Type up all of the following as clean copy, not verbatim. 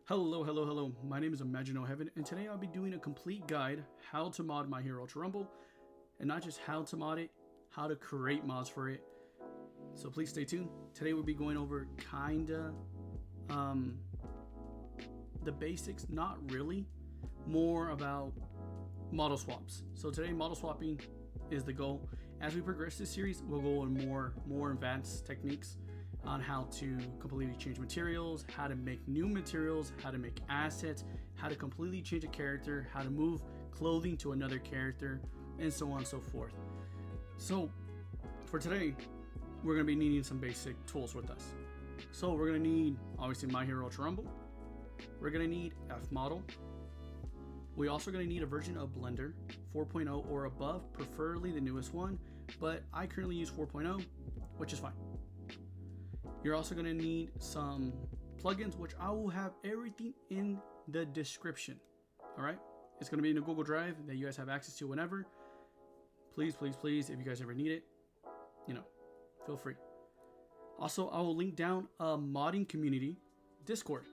Hello. My name is Imagino Heaven, and today I'll be doing a complete guide how to mod My Hero Ultra Rumble, and not just how to mod it, how to create mods for it. So please stay tuned. Today we'll be going over the basics, not really, more about model swaps. So today model swapping is the goal. As we progress this series, we'll go on more advanced techniques on how to completely change materials, how to make new materials, how to make assets, how to completely change a character, how to move clothing to another character, and so on and so forth. So for today, we're going to be needing some basic tools with us. So we're going to need, obviously, My Hero Ultra Rumble. We're going to need Fmodel. We're also going to need a version of Blender 4.0 or above, preferably the newest one, but I currently use 4.0, which is fine. You're also going to need some plugins, which I will have everything in the description. All right, it's going to be in a Google Drive that you guys have access to whenever. Please, if you guys ever need it, feel free. Also, I will link down a modding community Discord.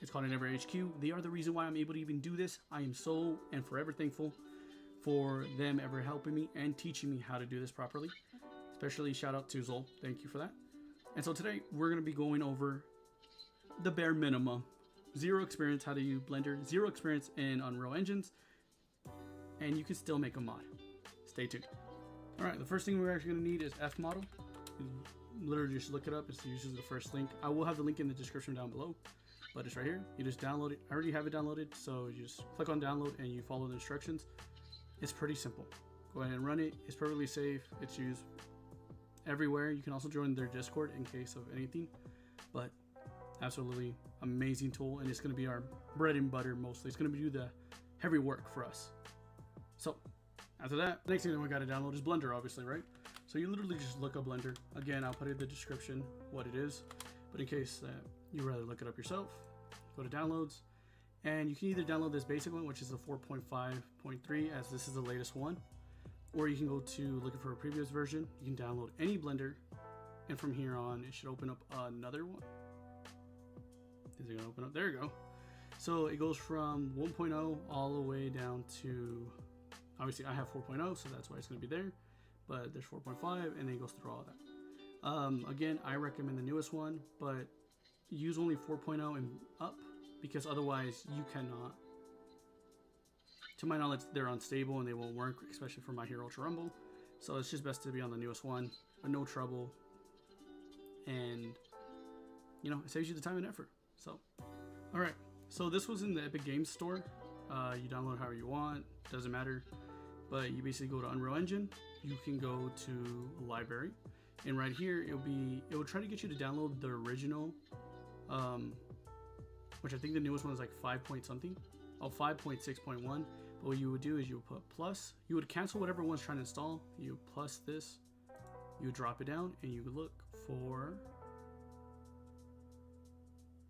It's called Never HQ. They are the reason why I'm able to even do this. I am so and forever thankful for them ever helping me and teaching me how to do this properly. Especially shout out to Zol. Thank you for that. And so today we're going to be going over the bare minimum. Zero experience how to use Blender, zero experience in Unreal Engines, and you can still make a mod. Stay tuned. All right, the first thing we're actually going to need is Fmodel. You literally just look it up. It's usually the first link. I will have the link in the description down below, but it's right here. You just download it. I already have it downloaded, so you just click on download and you follow the instructions. It's pretty simple. Go ahead and run it. It's perfectly safe. It's used everywhere. You can also join their Discord in case of anything, but absolutely amazing tool, and it's going to be our bread and butter mostly. It's going to do the heavy work for us. So after that, next thing that we got to download is Blender, obviously, right? So you literally just look up Blender. Again, I'll put it in the description what it is, but in case you rather look it up yourself, go to downloads, and you can either download this basic one, which is the 4.5.3, as this is the latest one, or you can go to looking for a previous version. You can download any Blender, and from here on it should open up another one. Is it gonna open up? There you go. So it goes from 1.0 all the way down to, obviously I have 4.0, so that's why it's gonna be there, but there's 4.5, and then it goes through all of that. Again, I recommend the newest one, but use only 4.0 and up, because otherwise you cannot. To my knowledge, they're unstable and they won't work, especially for My Hero Ultra Rumble. So it's just best to be on the newest one, with no trouble, and it saves you the time and effort. So, all right. So this was in the Epic Games Store. You download however you want, doesn't matter. But you basically go to Unreal Engine. You can go to Library, and right here it will try to get you to download the original, which I think the newest one is like 5 point something. 5.6.1. But what you would do is you would put plus. You would cancel whatever one's trying to install. You plus this. You would drop it down, and you would look for.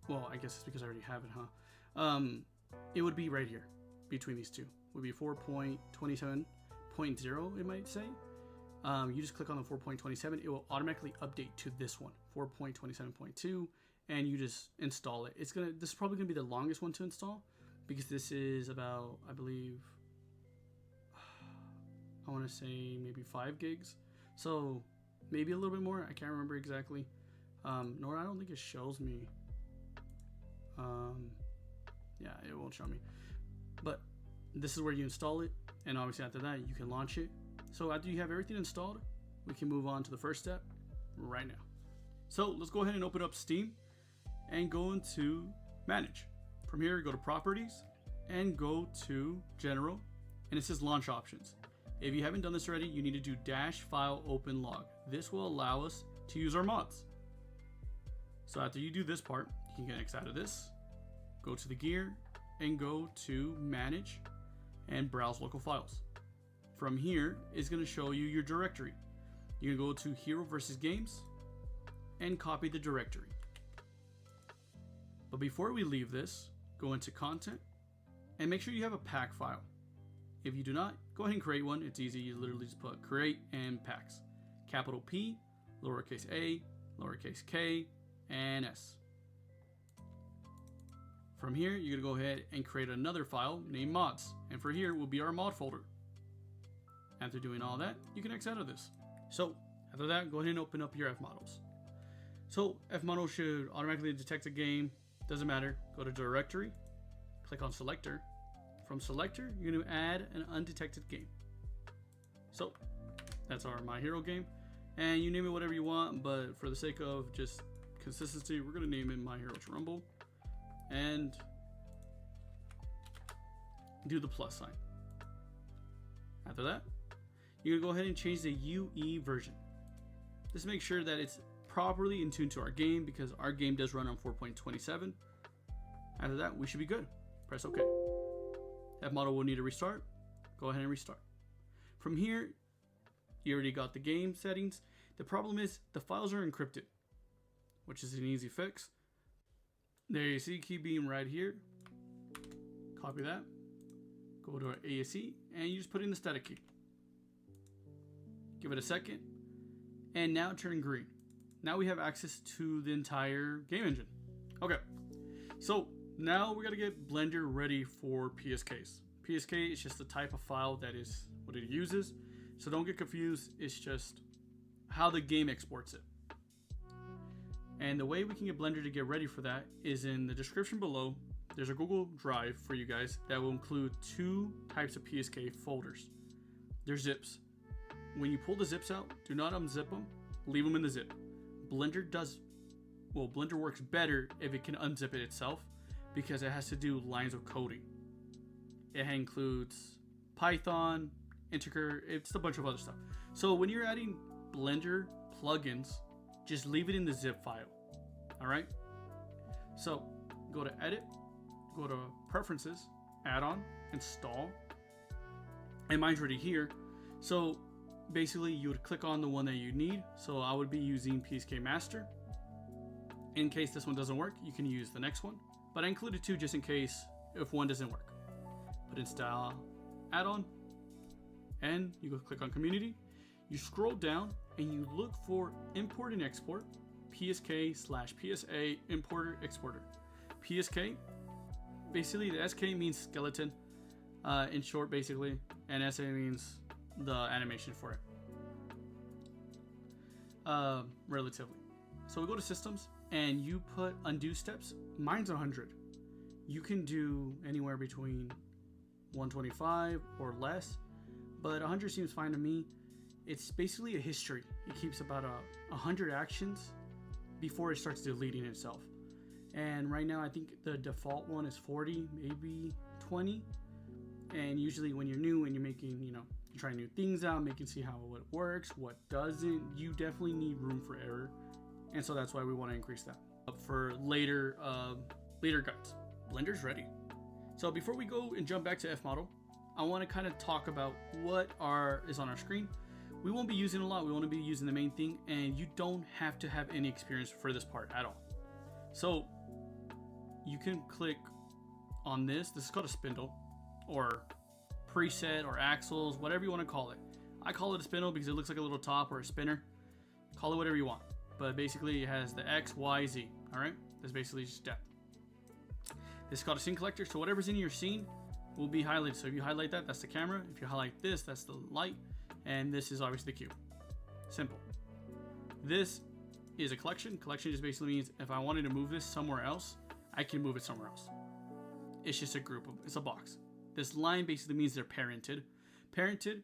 Well, I guess it's because I already have it, huh? It would be right here between these two. It would be 4.27.0, it might say. You just click on the 4.27. It will automatically update to this one, 4.27.2, and you just install it. This is probably gonna be the longest one to install, because this is about, I believe, I want to say maybe 5 gigs. So maybe a little bit more. I can't remember exactly. Nor I don't think it shows me. Yeah, it won't show me. But this is where you install it, and obviously after that you can launch it. So after you have everything installed, we can move on to the first step right now. So let's go ahead and open up Steam and go into Manage. From here, go to Properties and go to General, and it says Launch Options. If you haven't done this already, you need to do -file open log. This will allow us to use our mods. So after you do this part, you can X out of this, go to the gear, and go to Manage and Browse Local Files. From here, it's going to show you your directory. You're going to go to Hero versus Games and copy the directory. But before we leave this, go into Content and make sure you have a pack file. If you do not, go ahead and create one. It's easy. You literally just put create and packs. Capital P, lowercase a, lowercase k, and s. From here, you're gonna go ahead and create another file named mods. And for here will be our mod folder. After doing all that, you can X out of this. So after that, go ahead and open up your Fmodels. So Fmodel should automatically detect a game. Doesn't matter. Go to directory, click on selector. From selector, you're gonna add an undetected game. So that's our My Hero game. And you name it whatever you want, but for the sake of just consistency, we're gonna name it My Hero Rumble. And do the plus sign. After that, you're gonna go ahead and change the UE version. Just make sure that it's properly in tune to our game, because our game does run on 4.27. After that, we should be good. Press OK. Fmodel will need to restart. Go ahead and restart. From here, you already got the game settings. The problem is the files are encrypted, which is an easy fix. There you see key beam right here. Copy that. Go to our ASC and you just put in the static key. Give it a second. And now turn green. Now we have access to the entire game engine. Okay. So now we got to get Blender ready for PSKs. PSK is just the type of file that is what it uses. So don't get confused. It's just how the game exports it. And the way we can get Blender to get ready for that is in the description below. There's a Google Drive for you guys that will include 2 types of PSK folders. They're zips. When you pull the zips out, do not unzip them. Leave them in the zip. Blender works better if it can unzip it itself, because it has to do lines of coding. It includes Python, Integer, it's a bunch of other stuff. So when you're adding Blender plugins, just leave it in the zip file. All right. So go to edit, go to preferences, add-on, install, and mine's already here. So basically you would click on the one that you need. So I would be using PSK Master. In case this one doesn't work, you can use the next one, but I included 2 just in case if one doesn't work. But install add-on, and you go click on community. You scroll down and you look for import and export, PSK/PSA importer exporter. PSK, basically the SK means skeleton in short basically, and SA means the animation for it, relatively. So we go to systems and you put undo steps. Mine's 100. You can do anywhere between 125 or less, but 100 seems fine to me. It's basically a history. It keeps about 100 actions before it starts deleting itself. And right now I think the default one is 40, maybe 20. And usually when you're new and you're making, you're trying new things out, making see how it works, what doesn't, you definitely need room for error. And so that's why we want to increase that for later guides. Blender's ready. So before we go and jump back to Fmodel, I want to kind of talk about what is on our screen. We won't be using a lot. We want to be using the main thing, and you don't have to have any experience for this part at all. So you can click on this. This is called a spindle or preset or axles, whatever you want to call it. I call it a spindle because it looks like a little top or a spinner. Call it whatever you want. But basically it has the X, Y, Z. All right. That's basically just that. This is called a scene collector. So whatever's in your scene will be highlighted. So if you highlight that, that's the camera. If you highlight this, that's the light. And this is obviously the cube. Simple. This is a collection. Collection just basically means if I wanted to move this somewhere else, I can move it somewhere else. It's just a group of, it's a box. This line basically means they're parented. Parented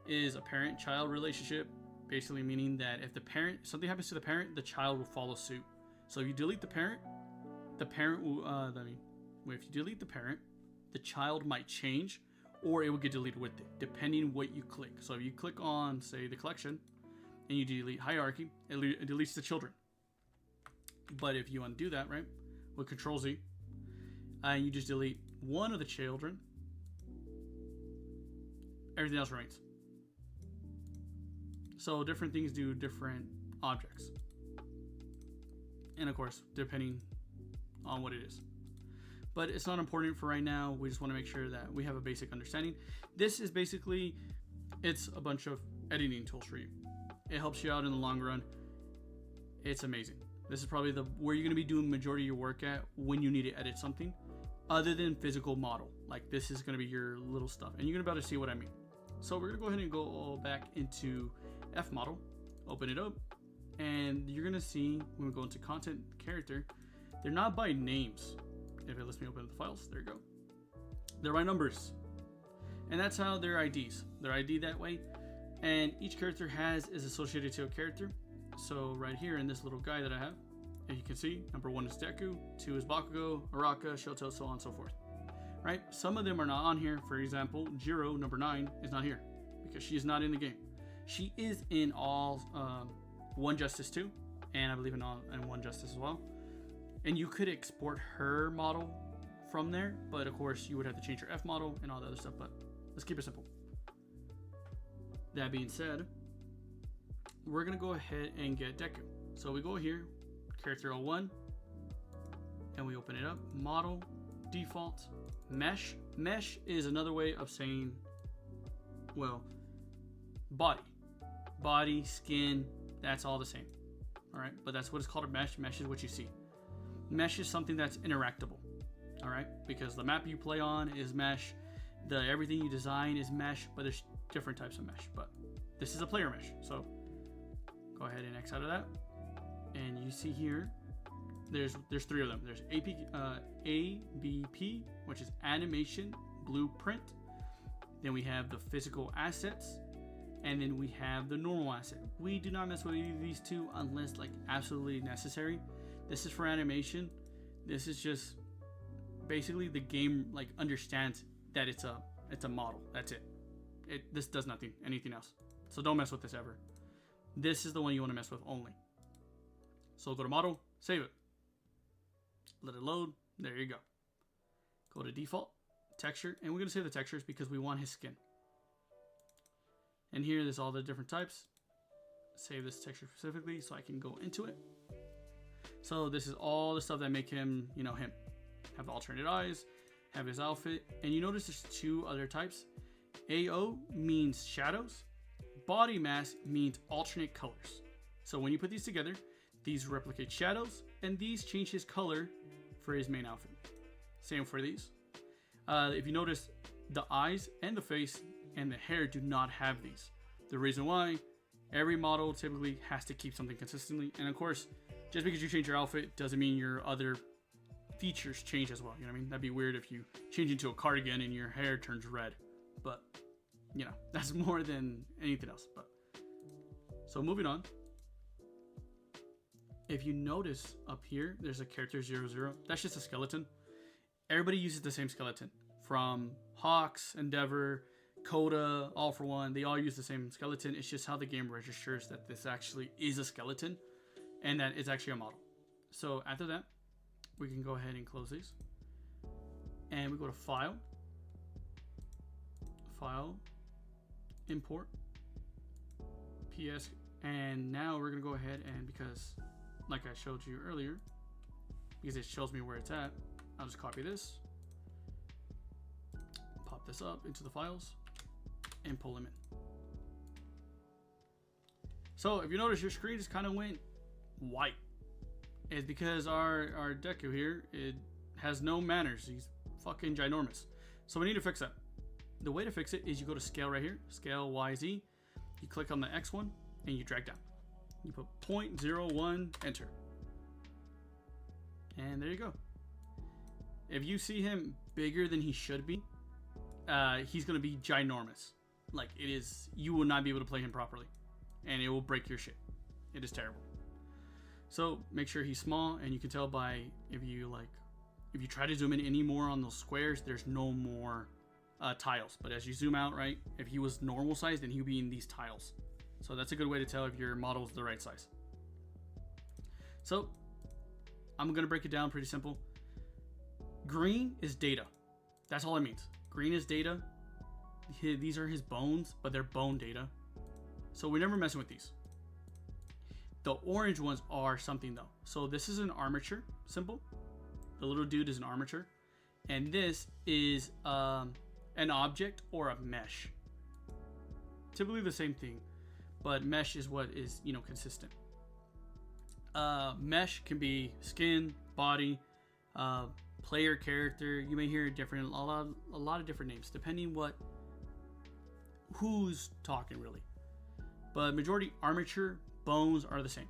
is a parent-child relationship, basically meaning that if something happens to the parent, the child will follow suit. So if you delete the parent will, if you delete the parent, the child might change, or it will get deleted with it, depending what you click. So if you click on, say, the collection, and you delete hierarchy, it deletes the children. But if you undo that, right, with Control Z, and you just delete one of the children, everything else remains. So different things do different objects. And of course, depending on what it is. But it's not important for right now. We just want to make sure that we have a basic understanding. This is basically, it's a bunch of editing tools for you. It helps you out in the long run. It's amazing. This is probably where you're going to be doing the majority of your work at when you need to edit something. other than physical model. Like this is going to be your little stuff, and you're going to be able to see what I mean. So we're going to go ahead and go back into Fmodel, open it up, and you're going to see when we go into content character, they're not by names. If it lets me open the files, there you go. They're by numbers, and that's how their IDs. They're ID that way, and each character is associated to a character. So right here in this little guy that I have, as you can see, number 1 is Deku, 2 is Bakugo, Araka, Shoto, so on and so forth. Right? Some of them are not on here. For example, Jiro, number 9, is not here because she is not in the game. She is in all One Justice 2, and I believe in One Justice as well. And you could export her model from there, but of course you would have to change your F model and all the other stuff. But let's keep it simple. That being said, we're gonna go ahead and get Deku. So we go here, character 01, and we open it up. Model, default, mesh. Mesh is another way of saying, well, body, skin. That's all the same. All right, but that's what it's called, a mesh. Mesh is what you see. Mesh is something that's interactable. All right, because the map you play on is mesh. Everything you design is mesh, but there's different types of mesh. But this is a player mesh. So go ahead and X out of that, and you see here, there's 3 of them. There's ABP, which is animation blueprint. Then we have the physical assets, and then we have the normal asset. We do not mess with any of these 2 unless like absolutely necessary. This is for animation. This is just basically the game like understands that it's a model. That's it. This does anything else. So don't mess with this ever. This is the one you want to mess with only. So go to model, save it. Let it load. There you go. Go to default, texture, and we're going to save the textures because we want his skin. And here there's all the different types. Save this texture specifically so I can go into it. So this is all the stuff that make him, him. Have the alternate eyes, have his outfit, and you notice there's 2 other types. AO means shadows. Body mass means alternate colors. So when you put these together, these replicate shadows, and these change his color for his main outfit. Same for these. If you notice, the eyes and the face and the hair do not have these. The reason why, every model typically has to keep something consistently, and of course, just because you change your outfit doesn't mean your other features change as well. You know what I mean? That'd be weird if you change into a cardigan and your hair turns red. But, that's more than anything else. But so moving on. If you notice up here, there's a character 00. That's just a skeleton. Everybody uses the same skeleton. From Hawks, Endeavor, Coda, All for One. They all use the same skeleton. It's just how the game registers that this actually is a skeleton and that it's actually a model. So after that, we can go ahead and close these. And we go to File, Import, PS. And now we're going to go ahead and, because like I showed you earlier, because it shows me where it's at, I'll just copy this, pop this up into the files, and pull them in. So if you notice, your screen just kind of went white. It's because our Deku here, it has no manners. He's fucking ginormous. So we need to fix that. The way to fix it is you go to scale right here, scale YZ. You click on the X one and you drag down. You put 0.01, enter. And there you go. If you see him bigger than he should be, he's going to be ginormous. Like it is, you will not be able to play him properly. And it will break your shit. It is terrible. So make sure he's small, and you can tell by if you try to zoom in any more on those squares, there's no more tiles. But as you zoom out, right, if he was normal size, then he would be in these tiles. So that's a good way to tell if your model is the right size. So I'm gonna break it down pretty simple. Green is data. That's all it means. Green is data. These are his bones, but they're bone data. So we're never messing with these. The orange ones are something though. So this is an armature symbol. The little dude is an armature. And this is an object or a mesh. Typically the same thing, but mesh is what is, consistent. Mesh can be skin, body, player character. You may hear a lot of different names depending who's talking really. But majority armature bones are the same.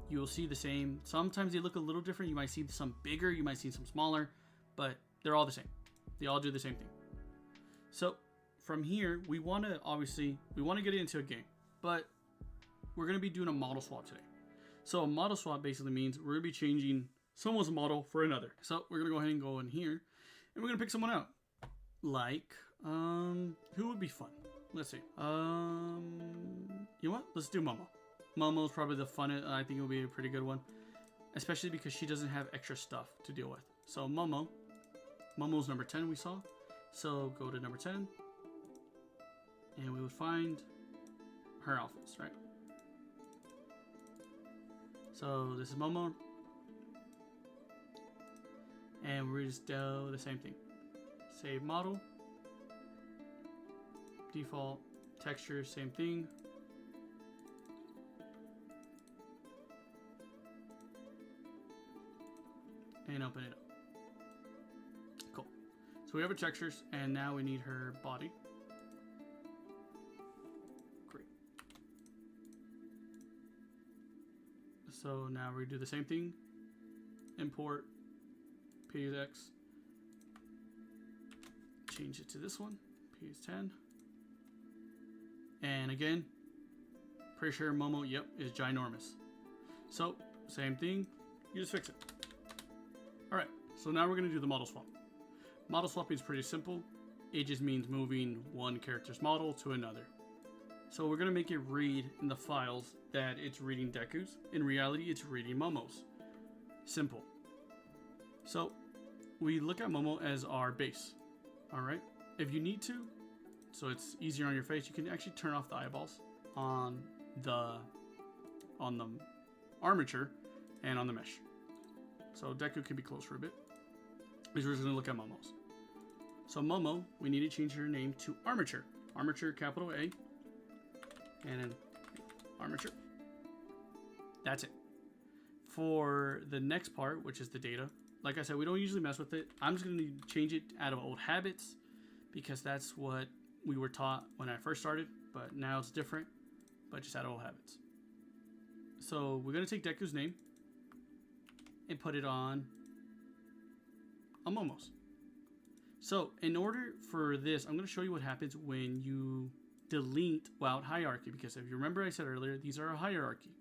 You will see the same. Sometimes they look a little different. You might see some bigger, you might see some smaller, but they're all the same. They all do the same thing. So from here, we want to get it into a game, but we're going to be doing a model swap today. So a model swap basically means we're going to be changing someone's model for another. So we're going to go ahead and go in here and we're going to pick someone out. Like, who would be fun? Let's see. You know what? Let's do Momo. Momo's probably the funnest. I think it'll be a pretty good one, especially because she doesn't have extra stuff to deal with. So Momo's number 10 we saw. So go to number 10 and we would find her outfits, right? So this is Momo. And we just do the same thing. Save model. Default texture, same thing. And open it up. Cool. So we have her textures, and now we need her body. Great. So now we do the same thing. Import PX. Change it to this one. PS10. And again, pretty sure Momo, yep, is ginormous. So same thing. You just fix it. Alright, so now we're going to do the model swap. Model swapping is pretty simple. It just means moving one character's model to another. So we're going to make it read in the files that it's reading Deku's. In reality, it's reading Momo's. Simple. So we look at Momo as our base. Alright, if you need to, so it's easier on your face, you can actually turn off the eyeballs on the armature and on the mesh. So Deku can be closed for a bit. We're just going to look at Momo's. So Momo, we need to change her name to Armature. Armature, capital A. And then Armature. That's it. For the next part, which is the data, like I said, we don't usually mess with it. I'm just going to change it out of old habits because that's what we were taught when I first started. But now it's different, but just out of old habits. So we're going to take Deku's name and put it on a Momo's. So in order for this, I'm going to show you what happens when you delete without hierarchy, because if you remember I said earlier, these are a hierarchy.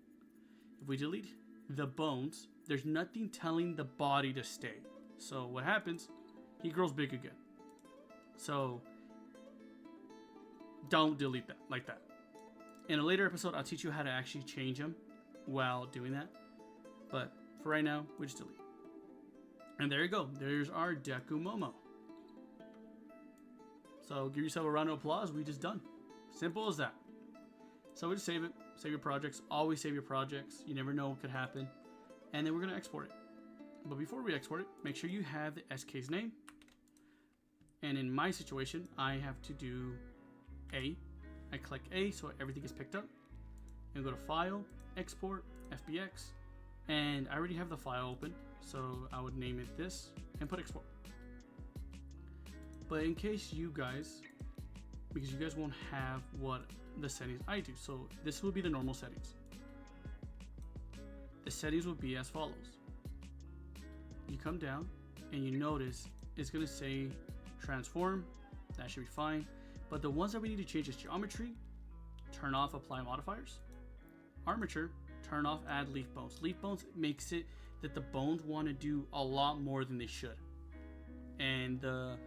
If we delete the bones, there's nothing telling the body to stay. So what happens, he grows big again. So don't delete that like that. In a later episode, I'll teach you how to actually change them while doing that. But for right now, we just delete. And there you go. There's our Deku Momo. So give yourself a round of applause. We just done. Simple as that. So we just save it. Save your projects. Always save your projects. You never know what could happen. And then we're going to export it. But before we export it, make sure you have the SK's name. And in my situation, I have to do A. I click A so everything is picked up. And go to File, Export, FBX. And I already have the file open, so I would name it this and put export. But in case you guys, because you guys won't have what the settings I do, so this will be the normal settings. The settings will be as follows. You come down and you notice it's going to say transform. That should be fine. But the ones that we need to change is geometry, turn off apply modifiers, armature, turn off add leaf bones. Leaf bones makes it that the bones want to do a lot more than they should. And the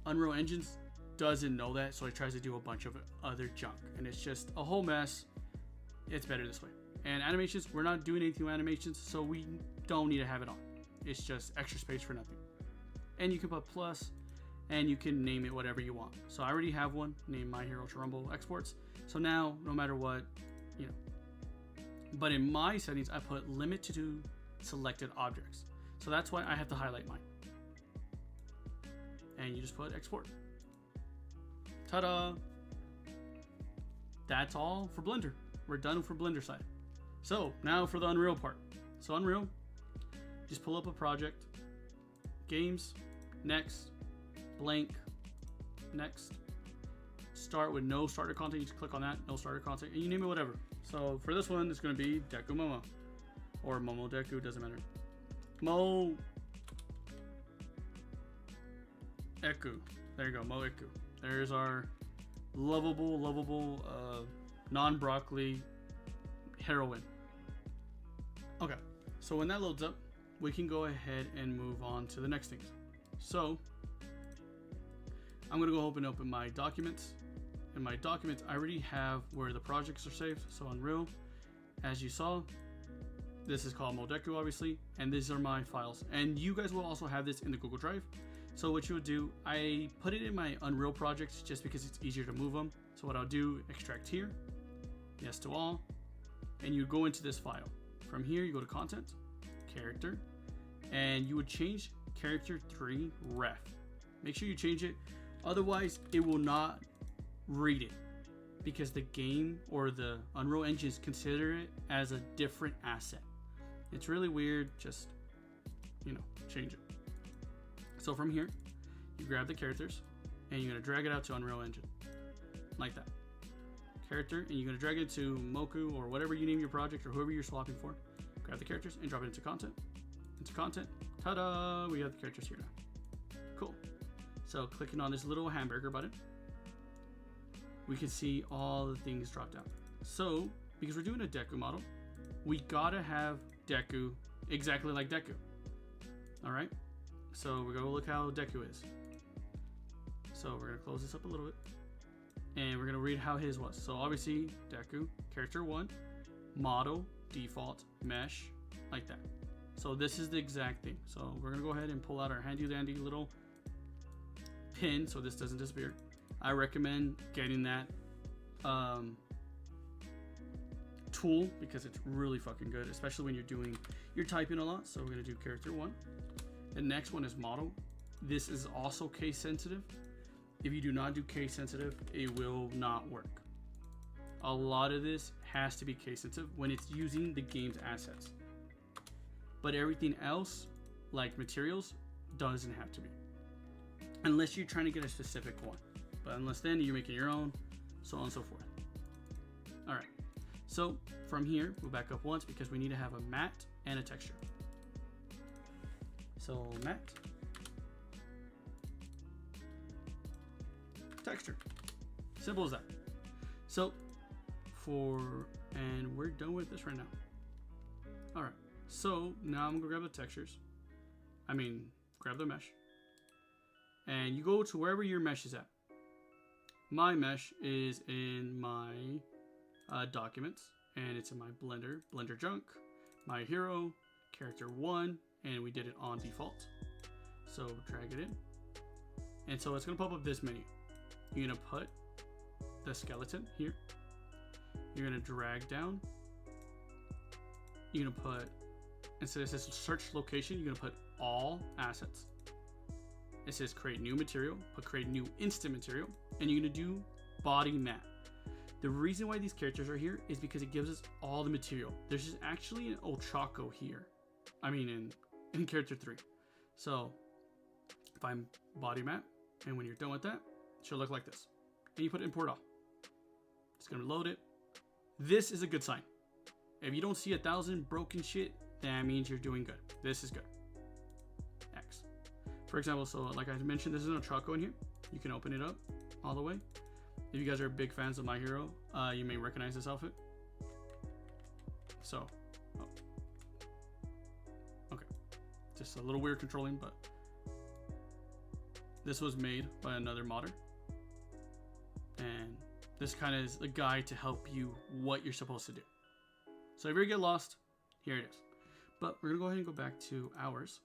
Unreal Engines doesn't know that, so it tries to do a bunch of other junk. And it's just a whole mess. It's better this way. And animations, we're not doing anything with animations, so we don't need to have it on. It's just extra space for nothing. And you can put plus, and you can name it whatever you want. So I already have one named My Hero Rumble Exports. So now, no matter what, you know. But in my settings, I put limit to selected objects. So that's why I have to highlight mine. And you just put export. Ta-da! That's all for Blender. We're done for Blender side. So now for the Unreal part. So Unreal, just pull up a project, games, next, blank, next. Start with no starter content. You just click on that, no starter content, and you name it whatever. So for this one, it's going to be Deku Momo or Momo Deku, doesn't matter. Mo Eku. There you go, Mo Eku. There's our lovable, non-broccoli heroine. Okay, so when that loads up, we can go ahead and move on to the next things. So I'm gonna go open up in my documents. In my documents, I already have where the projects are saved. So Unreal, as you saw, this is called Modeku, obviously, and these are my files. And you guys will also have this in the Google Drive. So what you would do, I put it in my Unreal projects just because it's easier to move them. So what I'll do, extract here, yes to all, and you go into this file. From here, you go to content, character, and you would change character 3 ref. Make sure you change it, otherwise it will not read it because the game or the Unreal engines consider it as a different asset. It's really weird, just, you know, change it. So from here, you grab the characters and you're gonna drag it out to Unreal Engine, like that. Character, and you're gonna drag it to Moku or whatever you name your project or whoever you're swapping for. Grab the characters and drop it into content. Ta-da! We have the characters here now. Cool. So clicking on this little hamburger button, we can see all the things dropped out. So because we're doing a Deku model, we gotta have Deku exactly like Deku. All right. So we're gonna look how Deku is. So we're gonna close this up a little bit, and we're gonna read how his was. So obviously Deku, character 1, model, default, mesh, like that. So this is the exact thing. So we're gonna go ahead and pull out our handy dandy little pin so this doesn't disappear. I recommend getting that tool because it's really fucking good, especially when you're typing a lot. So we're gonna do character 1. The next one is model. This is also case sensitive. If you do not do case sensitive, it will not work. A lot of this has to be case sensitive when it's using the game's assets. But everything else, like materials, doesn't have to be. Unless you're trying to get a specific one. But unless then, you're making your own, so on and so forth. All right. So from here, we'll back up once because we need to have a matte and a texture. So matte, texture, simple as that. So and we're done with this right now. All right, so now I'm gonna grab the textures. Grab the mesh, and you go to wherever your mesh is at. My mesh is in my documents, and it's in my Blender junk, my hero, character 1. And we did it on default. So drag it in. And so it's gonna pop up this menu. You're gonna put the skeleton here. You're gonna drag down. You're gonna put, instead it says search location, you're gonna put all assets. It says create new material, put create new instant material, and you're gonna do body matte. The reason why these characters are here is because it gives us all the material. There's actually an Ochako here. In character 3. So if I'm body map, and when you're done with that, it should look like this. And you put import all. It's gonna load it. This is a good sign. If you don't see 1,000 broken shit, that means you're doing good. This is good. X. For example, so like I mentioned, this is an Ochako in here. You can open it up all the way. If you guys are big fans of My Hero, you may recognize this outfit. So, okay. Just a little weird controlling, but this was made by another modder. And this kind of is a guide to help you what you're supposed to do. So if you ever get lost, here it is. But we're gonna go ahead and go back to ours.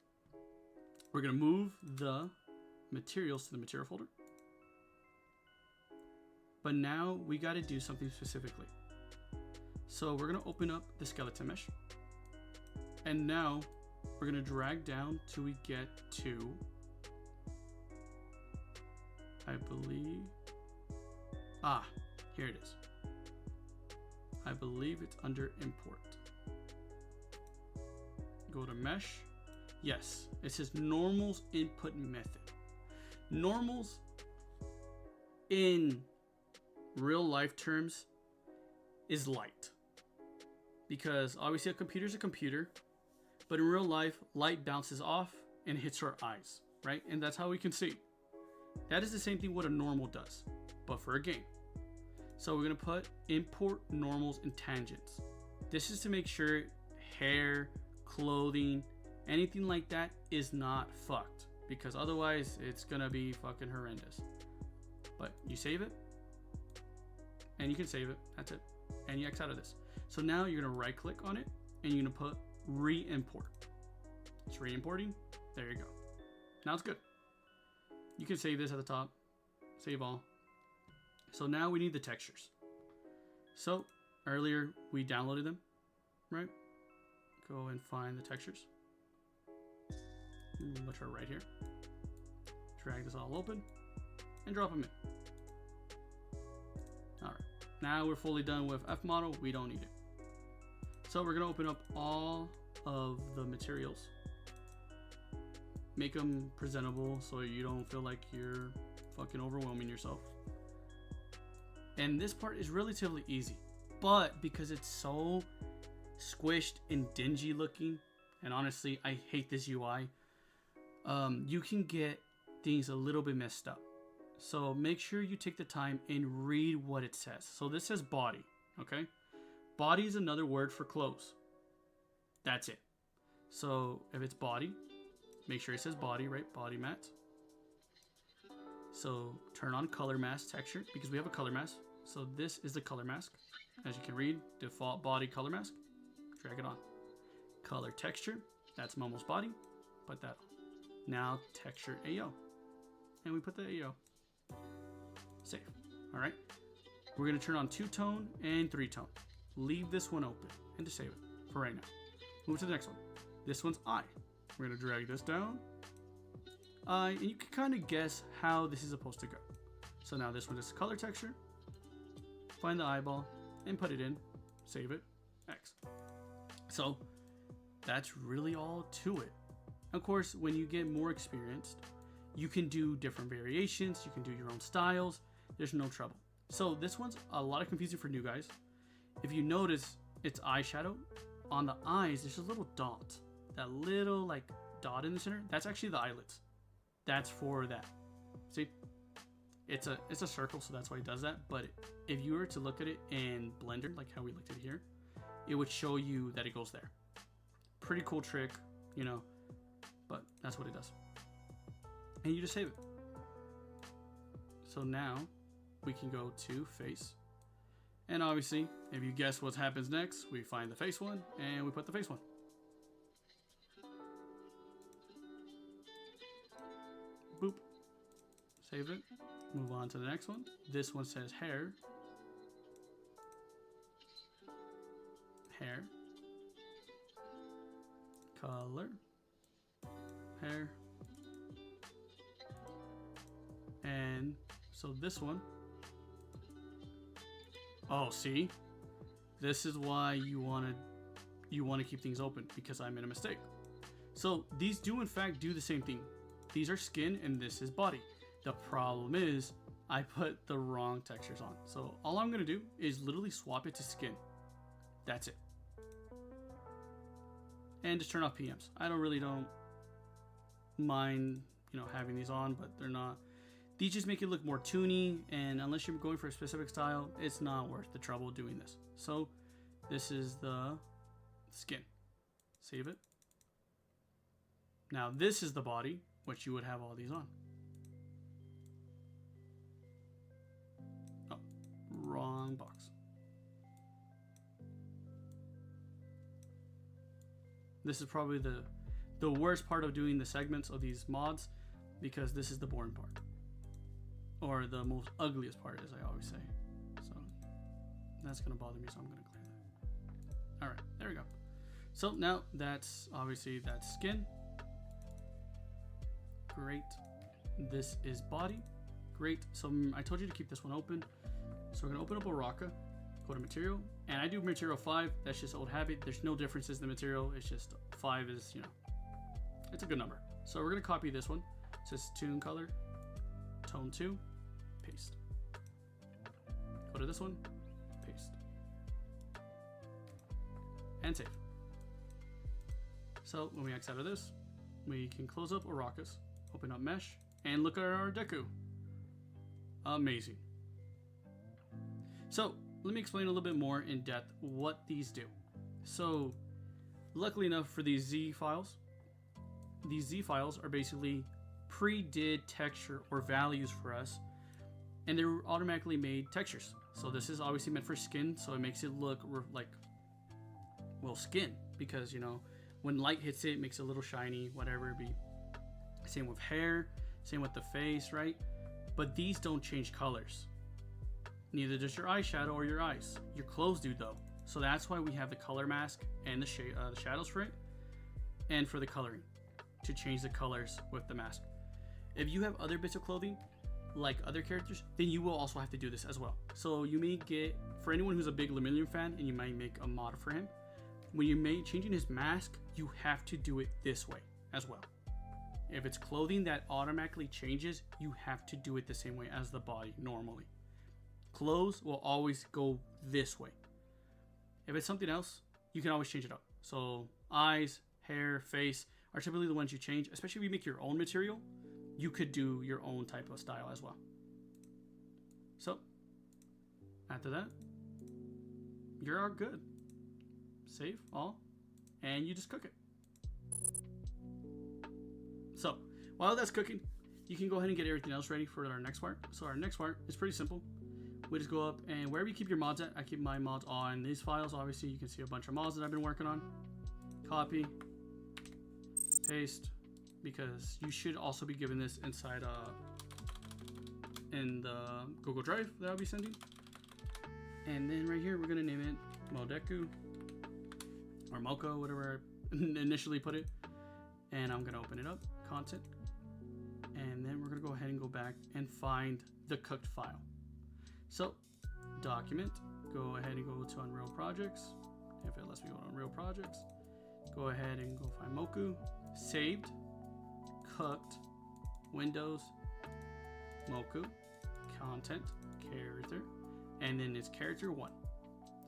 We're gonna move the materials to the material folder. But now we got to do something specifically. So we're going to open up the skeleton mesh. And now we're going to drag down till we get to, I believe, here it is. I believe it's under import. Go to mesh, Yes, it says normals input method. Normals in real life terms is light, because obviously a computer is a computer, but in real life light bounces off and hits our eyes, right? And that's how we can see. That is the same thing what a normal does, but for a game. So we're gonna put import normals and tangents. This is to make sure hair, clothing, anything like that is not fucked, because otherwise it's gonna be fucking horrendous. But you save it, and you can save it, that's it, and you X out of this. So now you're gonna right click on it and you're gonna put re-import. It's re-importing. There you go. Now it's good. You can save this at the top, save all. So now we need the textures. So earlier we downloaded them, right? Go and find the textures, which are right here. Drag this all open and drop them in. All right, now we're fully done with Fmodel. We don't need it. So we're gonna open up all of the materials, make them presentable so you don't feel like you're fucking overwhelming yourself. And this part is relatively easy, but because it's so squished and dingy looking, and honestly I hate this UI, you can get things a little bit messed up. So make sure you take the time and read what it says. So this says body, okay? Body is another word for clothes. That's it. So if it's body, make sure it says body, right? Body matte. So turn on color mask texture, because we have a color mask. So this is the color mask. As you can read, default body color mask. Drag it on. Color texture, that's Momo's body. Put that on. Now texture AO. And we put the AO. Save. Alright. We're going to turn on 2-tone and 3-tone. Leave this one open and just save it for right now. Move to the next one. This one's eye. We're going to drag this down. And you can kind of guess how this is supposed to go. So now this one is color texture. Find the eyeball and put it in. Save it. X. So that's really all to it. Of course, when you get more experienced, you can do different variations. You can do your own styles. There's no trouble. So this one's a lot of confusing for new guys. If you notice, it's eyeshadow. On the eyes, there's a little dot. That little like dot in the center, that's actually the eyelids. That's for that. See? It's a circle, so that's why it does that. But if you were to look at it in Blender, like how we looked at it here, it would show you that it goes there. Pretty cool trick, you know, but that's what it does. And you just save it. So now we can go to face. And obviously, if you guess what happens next, we find the face one and we put the face one. Boop. Save it. Move on to the next one. This one says hair. Hair. Color. Hair. And so this one. Oh, see? This is why you want to keep things open, because I made a mistake. So these do in fact do the same thing. These are skin and this is body. The problem is I put the wrong textures on. So all I'm going to do is literally swap it to skin. That's it. And just turn off PMs. I don't mind, you know, having these on, but they're not. These just make it look more toony, and unless you're going for a specific style, it's not worth the trouble doing this. So this is the skin. Save it. Now this is the body, which you would have all these on. Oh, wrong box. This is probably the worst part of doing the segments of these mods, because this is the boring part. Or the most ugliest part, as I always say. So that's going to bother me, so I'm going to clear that. Alright, there we go. So now that's skin. Great. This is body. Great. So I told you to keep this one open. So we're going to open up a Raka, go to material, and I do material 5. That's just old habit. There's no differences in the material. It's just 5 is, you know, It's a good number. So we're going to copy this one. It says tune color, tone 2, paste. Go to this one, paste. And save. So when we X out of this, we can close up Oracus, open up Mesh, and look at our Deku. Amazing. So let me explain a little bit more in depth what these do. So luckily enough for these Z files are basically pre-did texture or values for us, and they're automatically made textures. So this is obviously meant for skin, so it makes it look like, well, skin, because, you know, when light hits it, it makes it a little shiny, whatever it be. Same with hair, same with the face, right? But these don't change colors. Neither does your eyeshadow or your eyes. Your clothes do though. So that's why we have the color mask and the shadows for it, and for the coloring, to change the colors with the mask. If you have other bits of clothing, like other characters, then you will also have to do this as well. So you may get, for anyone who's a big Lemillion fan, and you might make a mod for him, when you're changing his mask, you have to do it this way as well. If it's clothing that automatically changes, you have to do it the same way as the body normally. Clothes will always go this way. If it's something else, you can always change it up. So eyes, hair, face are typically the ones you change, especially if you make your own material. You could do your own type of style as well. So after that, you're all good. Save all, and you just cook it. So while that's cooking, you can go ahead and get everything else ready for our next part. So our next part is pretty simple. We just go up, and wherever you keep your mods at, I keep my mods on these files. Obviously you can see a bunch of mods that I've been working on. Copy, paste, because you should also be given this inside in the Google Drive that I'll be sending. And then right here we're gonna name it Modeku or Moko, whatever I initially put it. And I'm gonna open it up, content, and then we're gonna go ahead and go back and find the cooked file. So document, go ahead and go to Unreal Projects. If it lets me go to Unreal Projects, go ahead and go find Moku, saved, cooked, Windows, Moku, content, character, and then it's character 1.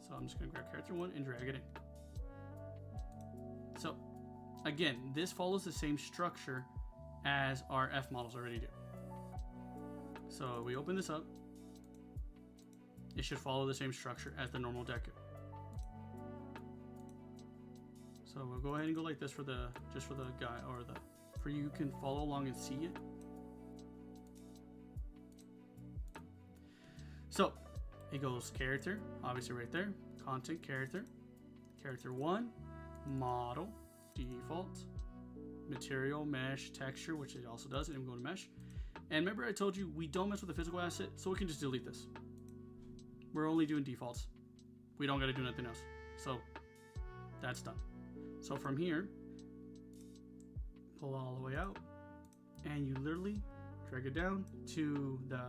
So I'm just gonna grab character 1 and drag it in. So again, this follows the same structure as our F models already do. So we open this up. It should follow the same structure as the normal Deku. So we'll go ahead and go like this for the, just for the guy, or the, for you can follow along and see it. So it goes character, obviously right there, content, character, character 1, model, default, material, mesh, texture, which it also does, and we go to mesh. And remember I told you we don't mess with the physical asset, so we can just delete this. We're only doing defaults. We don't got to do nothing else. So that's done. So from here, pull all the way out, and you literally drag it down to the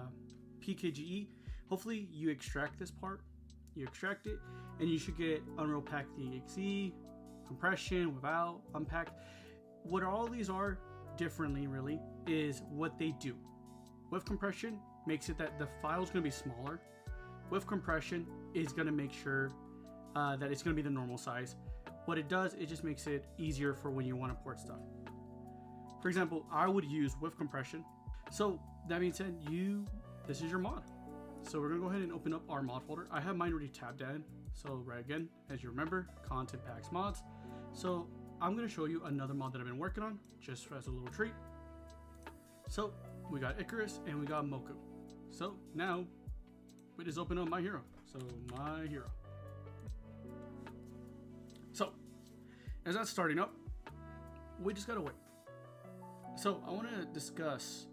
PKGE. Hopefully you extract this part. You extract it, and you should get Unreal Pack DXE, compression, without, unpacked. What all these are differently really is what they do. With compression, makes it that the file is going to be smaller. With compression, is going to make sure that it's going to be the normal size. What it does, it just makes it easier for when you want to port stuff. For example, I would use with compression. So that being said, this is your mod. So we're gonna go ahead and open up our mod folder. I have mine already tabbed in. So right again, as you remember, content, packs, mods. So I'm gonna show you another mod that I've been working on, just as a little treat. So we got Icarus and we got Moku. So now we just open up my hero. So my hero. So as that's starting up, we just gotta wait. So I want to discuss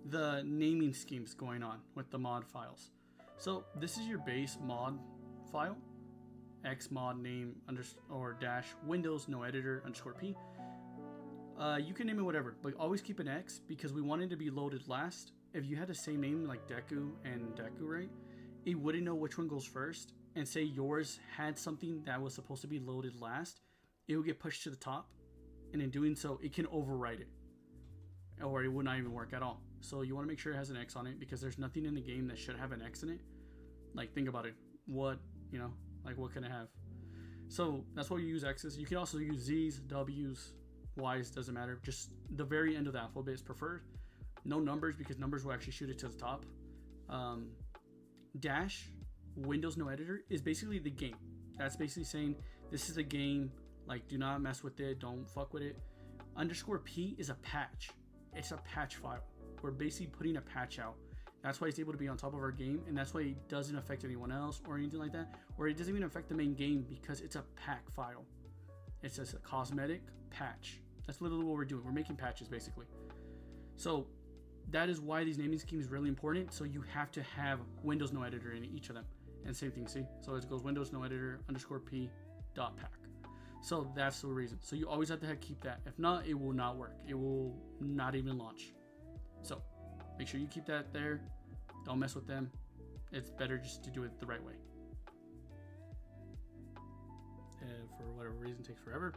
the naming schemes going on with the mod files. So this is your base mod file, xmod name or dash windows no editor underscore p. You can name it whatever, but always keep an X because we want it to be loaded last. If you had the same name like Deku and Deku, right, it wouldn't know which one goes first, and say yours had something that was supposed to be loaded last, it will get pushed to the top and in doing so, it can overwrite it, or it would not even work at all. So you want to make sure it has an X on it, because there's nothing in the game that should have an X in it. Like, think about it. What, you know, like what can it have? So that's why you use X's. You can also use Z's, W's, Y's, doesn't matter. Just the very end of the alphabet is preferred. No numbers, because numbers will actually shoot it to the top. Dash, Windows no editor, is basically the game. That's basically saying this is a game, like do not mess with it, don't fuck with it. Underscore P is a patch. It's a patch file. We're basically putting a patch out. That's why it's able to be on top of our game, and that's why it doesn't affect anyone else or anything like that, or it doesn't even affect the main game, because it's a pack file. It's just a cosmetic patch. That's literally what we're doing. We're making patches basically. So that is why these naming schemes is really important. So you have to have Windows no editor in each of them. And same thing, see? So it goes Windows no editor underscore P dot pack. So that's the reason. So you always have to keep that. If not, it will not work. It will not even launch. So make sure you keep that there. Don't mess with them. It's better just to do it the right way. And for whatever reason, it takes forever.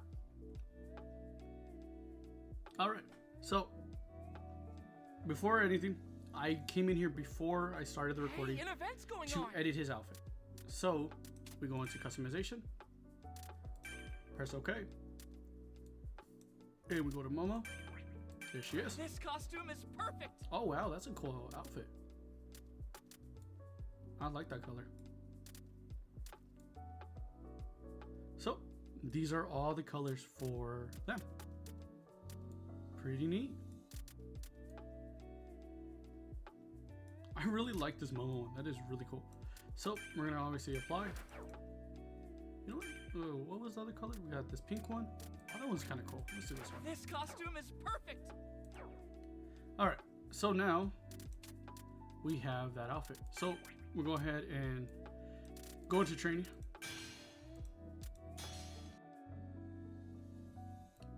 All right. So before anything, I came in here before I started the recording to edit his outfit. So we go into customization, press OK, and we go to Momo. There she is. This costume is perfect. Oh wow, that's a cool outfit. I like that color. So these are all the colors for them. Pretty neat. I really like this Momo one. That is really cool. So we're gonna obviously apply. You know what? What was the other color? We got this pink one. Oh, that one's kind of cool. Let's do this one. This costume is perfect. All right. So now we have that outfit. So we'll go ahead and go into training.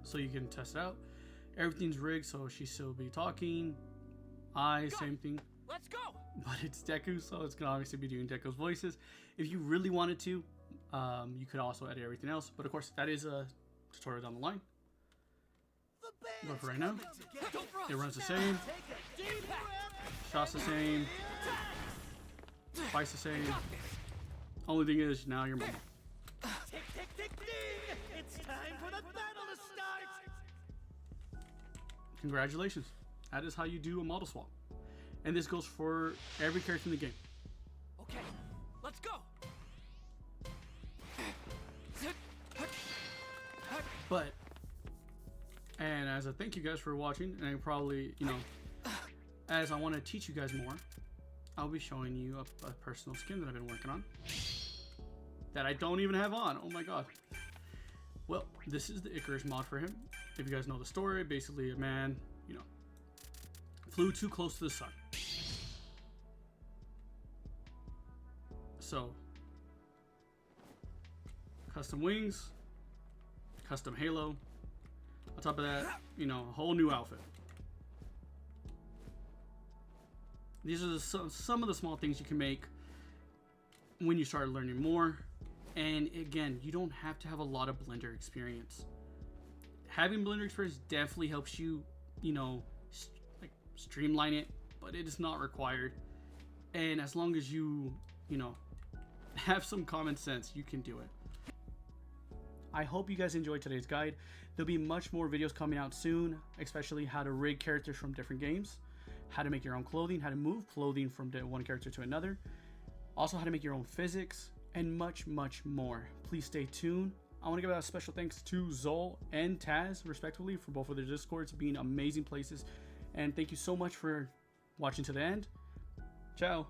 So you can test it out. Everything's rigged, so she still be talking. Same thing. Let's go. But it's Deku, so it's gonna obviously be doing Deku's voices. If you really wanted to, you could also edit everything else. But of course, that is a tutorial down the line. But for right now, it runs the same, shots the same, fights the same. Only thing is, now you're Momo. It's time for the battle to start. Congratulations. That is how you do a model swap. And this goes for every character in the game. Okay, let's go. But, and as a thank you guys for watching, and probably, you know, as I want to teach you guys more, I'll be showing you a personal skin that I've been working on that I don't even have on. Oh my god. Well, this is the Icarus mod for him. If you guys know the story, basically a man, you know, flew too close to the sun. So, custom wings, custom halo. On top of that, you know, a whole new outfit. These are some of the small things you can make when you start learning more. And again, you don't have to have a lot of Blender experience. Having Blender experience definitely helps you, you know, like streamline it, but it is not required. And as long as you know, have some common sense, you can do it. I hope you guys enjoyed today's guide. There'll be much more videos coming out soon, especially how to rig characters from different games, how to make your own clothing, how to move clothing from one character to another, also how to make your own physics, and much, much more. Please stay tuned. I want to give a special thanks to Zol and Taz, respectively, for both of their Discords being amazing places. And thank you so much for watching to the end. Ciao.